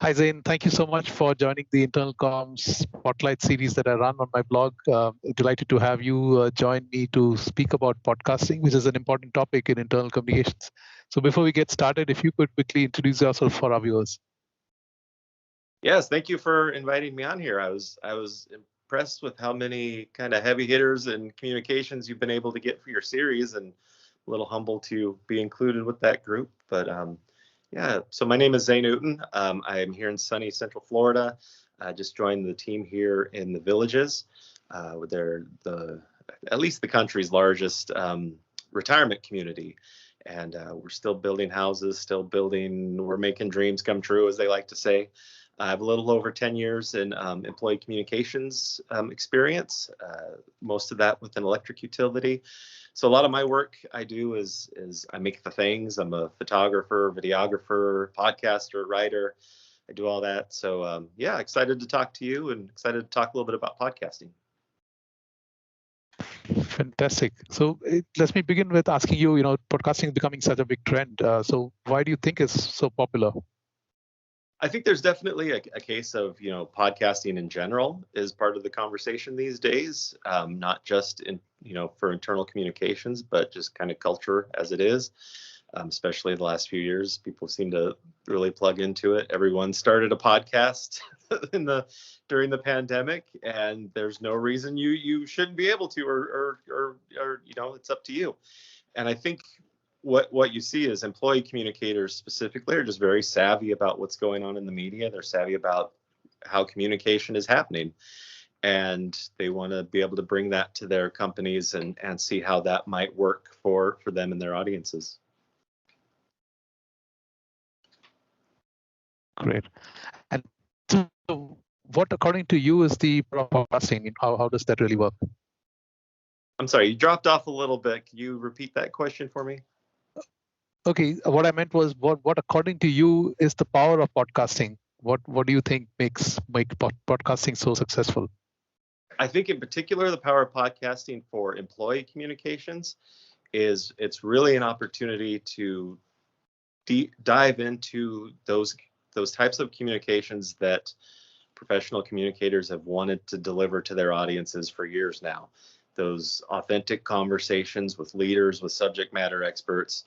Hi, Zain. Thank you so much for joining the Internal Comms Spotlight series that I run on my blog. Delighted to have you join me to speak about podcasting, which is an important topic in internal communications. So, before we get started, if you could quickly introduce yourself for our viewers. Yes, thank you for inviting me on here. I was impressed with how many kind of heavy hitters and communications you've been able to get for your series, and a little humble to be included with that group. But yeah, so my name is Zay Newton. I am here in sunny Central Florida. I just joined the team here in the Villages. They're the at least the country's largest retirement community. And we're still building houses, we're making dreams come true, as they like to say. I have a little over 10 years in employee communications experience, most of that with an electric utility. So a lot of my work I do is I make the things. I'm a photographer, videographer, podcaster, writer. I do all that. So yeah, excited to talk to you and excited to talk a little bit about podcasting. Fantastic. So, let me begin with asking you, podcasting is becoming such a big trend. So, why do you think it's so popular? I think there's definitely a case of, podcasting in general is part of the conversation these days, not just for internal communications, but just kind of culture as it is. Especially the last few years, people seem to really plug into it. Everyone started a podcast during the pandemic, and there's no reason you shouldn't be able to, or it's up to you. And I think what you see is employee communicators specifically are just very savvy about what's going on in the media. They're savvy about how communication is happening, and they want to be able to bring that to their companies and see how that might work for them and their audiences. Great. And so, what, according to you, is the podcasting? How does that really work? I'm sorry, you dropped off a little bit. Can you repeat that question for me? Okay, what I meant was, what according to you is the power of podcasting? What do you think make podcasting so successful? I think in particular the power of podcasting for employee communications is it's really an opportunity to dive into those types of communications that professional communicators have wanted to deliver to their audiences for years now. Those authentic conversations with leaders, with subject matter experts,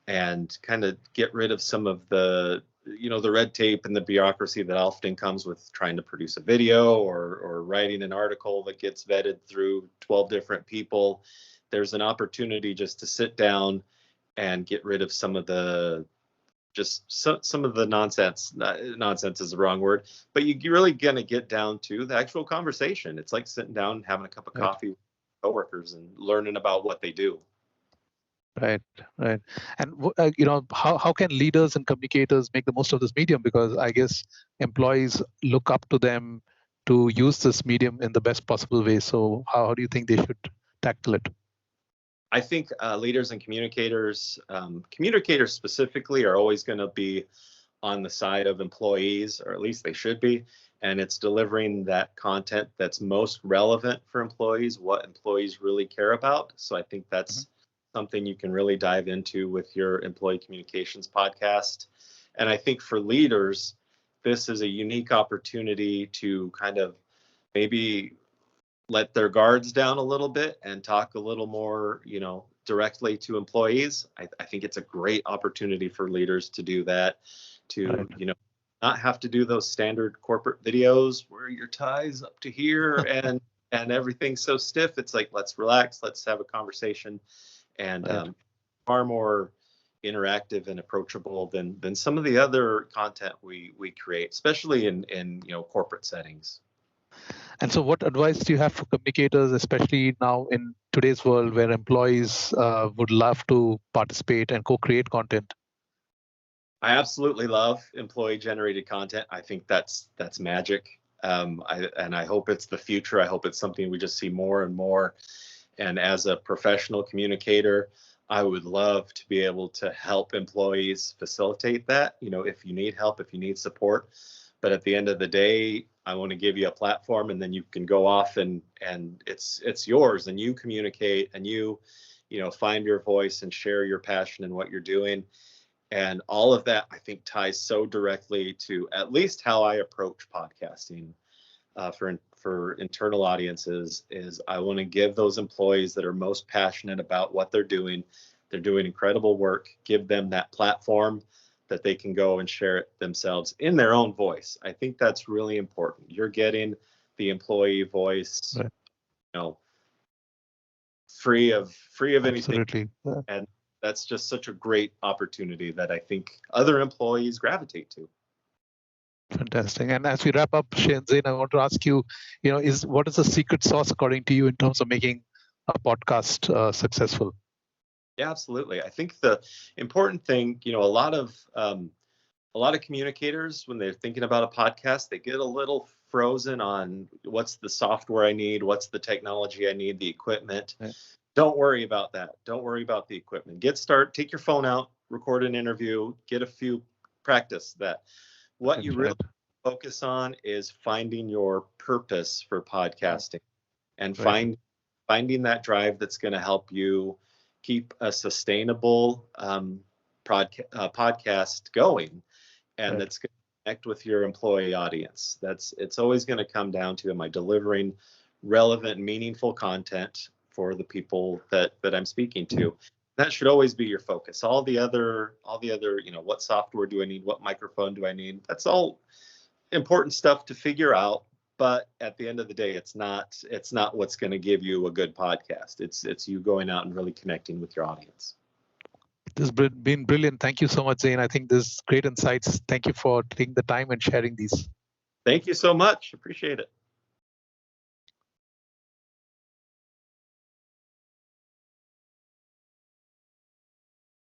and kind of get rid of some of the red tape and the bureaucracy that often comes with trying to produce a video or writing an article that gets vetted through 12 different people. There's an opportunity just to sit down and get rid of some of the some of the nonsense. Nonsense is the wrong word, but you're really gonna get down to the actual conversation. It's like sitting down and having a cup of coffee with coworkers and learning about what they do. Right. And how can leaders and communicators make the most of this medium? Because I guess employees look up to them to use this medium in the best possible way. So how do you think they should tackle it? I think leaders and communicators specifically, are always going to be on the side of employees, or at least they should be. And it's delivering that content that's most relevant for employees, what employees really care about. So I think that's something you can really dive into with your employee communications podcast. And I think for leaders, this is a unique opportunity to kind of maybe let their guards down a little bit and talk a little more, directly to employees. I think it's a great opportunity for leaders to do that, to, not have to do those standard corporate videos where your tie's up to here and everything's so stiff. It's like, let's relax, let's have a conversation, and far more interactive and approachable than some of the other content we create, especially in corporate settings. And so what advice do you have for communicators, especially now in today's world where employees would love to participate and co-create content? I absolutely love employee generated content. I think that's magic. I hope it's the future. I hope it's something we just see more and more. And as a professional communicator, I would love to be able to help employees facilitate that. If you need help, if you need support. But at the end of the day, I want to give you a platform, and then you can go off and it's yours, and you communicate, and you find your voice and share your passion in what you're doing. And all of that, I think, ties so directly to at least how I approach podcasting for internal audiences. Is I want to give those employees that are most passionate about what they're doing incredible work, give them that platform that they can go and share it themselves in their own voice. I think that's really important. You're getting the employee voice, Right. Free of anything. Absolutely. Yeah. And that's just such a great opportunity that I think other employees gravitate to. Fantastic. And as we wrap up, Zane, I want to ask you, what is the secret sauce according to you in terms of making a podcast successful? Yeah, absolutely. I think the important thing, a lot of communicators, when they're thinking about a podcast, they get a little frozen on what's the software I need, what's the technology I need, the equipment. Right. Don't worry about that. Don't worry about the equipment. Take your phone out, record an interview, get a few practice that. What you really focus on is finding your purpose for podcasting and finding that drive that's going to help you keep a sustainable podcast going, and that's going to connect with your employee audience. It's always going to come down to, am I delivering relevant, meaningful content for the people that I'm speaking to? That should always be your focus. All the other, what software do I need? What microphone do I need? That's all important stuff to figure out. But at the end of the day, it's not what's going to give you a good podcast. It's you going out and really connecting with your audience. This has been brilliant. Thank you so much, Zane. I think this is great insights. Thank you for taking the time and sharing these. Thank you so much. Appreciate it.